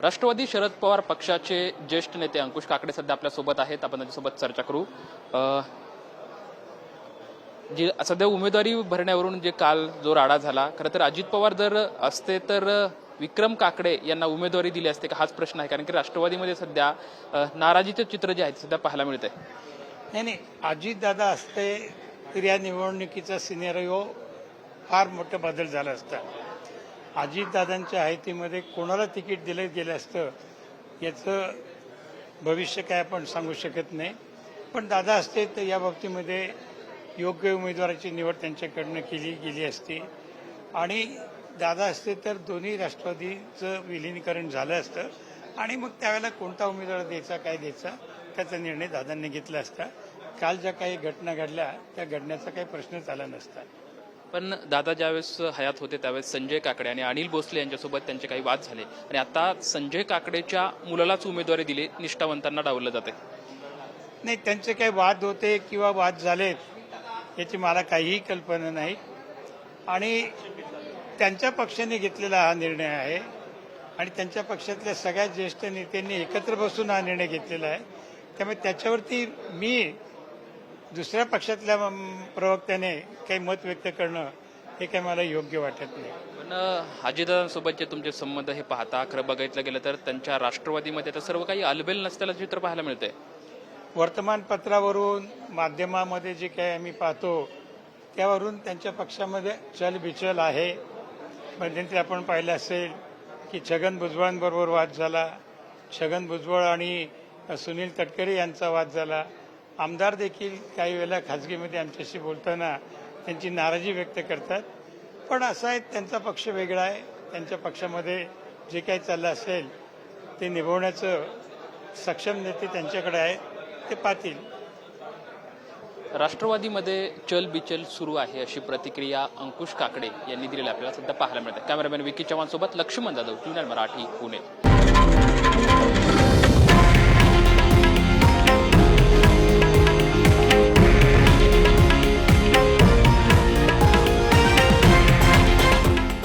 राष्ट्रवादी शरद पवार पक्षाचे ज्येष्ठ नेते अंकुश काकडे सध्या आपल्या सोबत आहेत. आपण त्यांच्यासोबत चर्चा करू. जी सध्या उमेदवारी भरण्यावरून जे काल जो राडा झाला, खरं तर अजित पवार जर असते तर विक्रम काकडे यांना उमेदवारी दिली असते का, हाच प्रश्न आहे. कारण की राष्ट्रवादीमध्ये सध्या नाराजीचे चित्र जे आहेत सध्या पाहायला मिळत आहे. नाही, अजितदादा असते तर या निवडणुकीचा सिनेरिओ फार मोठा बदल झाला असता. अजितदादांच्या हायतीमध्ये कोणाला तिकीट दिलं गेलं असतं याचं भविष्य काय आपण सांगू शकत नाही. पण दादा असते तर या बाबतीमध्ये योग्य उमेदवाराची निवड त्यांच्याकडनं केली गेली असती आणि दादा असते तर दोन्ही राष्ट्रवादीचं विलिनीकरण झालं असतं आणि मग त्यावेळेला कोणता उमेदवार द्यायचा काय द्यायचा त्याचा निर्णय दादांनी घेतला असता. काल ज्या काही घटना घडल्या त्या घडण्याचा काही प्रश्नच आला नसता. पण दादा ज्यावेळेस हयात होते त्यावेळेस संजय काकडे आणि अनिल भोसले यांच्यासोबत त्यांचे काही वाद झाले आणि आता संजय काकडेच्या मुलालाच उमेदवारी दिली, निष्ठावंतांना डावललं जाते. नाही, त्यांचे काही वाद होते किंवा वाद झालेत याची मला काहीही कल्पना नाही आणि त्यांच्या पक्षाने घेतलेला हा निर्णय आहे आणि त्यांच्या पक्षातल्या सगळ्या ज्येष्ठ नेत्यांनी एकत्र बसून हा निर्णय घेतलेला आहे. त्यामुळे त्याच्यावरती मी दुसऱ्या पक्षातल्या प्रवक्त्याने काही मत व्यक्त करणं हे काही मला योग्य वाटत नाही. पण अजितदादांसोबतचे तुमचे संबंध हे पाहता खरं बघायचं गेलं तर त्यांच्या राष्ट्रवादीमध्ये तर सर्व काही आलबेल नसल्याचं चित्र पाहायला मिळतंय. वर्तमानपत्रावरून माध्यमामध्ये जे काही आम्ही पाहतो त्यावरून त्यांच्या पक्षामध्ये चलबिचल आहे. मध्यंतरी आपण पाहिलं असेल की छगन भुजबळांबरोबर वाद झाला, छगन भुजबळ आणि सुनील तटकरे यांचा वाद झाला. आमदार देखील काही वेळेला खाजगीमध्ये आमच्याशी बोलताना त्यांची नाराजी व्यक्त करतात. पण असं आहे, त्यांचा पक्ष वेगळा आहे. त्यांच्या पक्षामध्ये जे काही चाललं असेल ते निभवण्याचं सक्षम नेते त्यांच्याकडे आहे, ते पाहतील. राष्ट्रवादीमध्ये चलबिचल सुरू आहे अशी प्रतिक्रिया अंकुश काकडे यांनी दिलेली आपल्याला सध्या पाहायला मिळते. कॅमेरामॅन विकी चव्हाण सोबत लक्ष्मण जाधव, चॅनल मराठी, पुणे.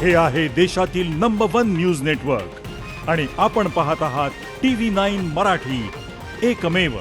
हे आहे देशातील नंबर 1 न्यूज नेटवर्क आणि आपण पाहत आहात TV9 मराठी, एकमेव.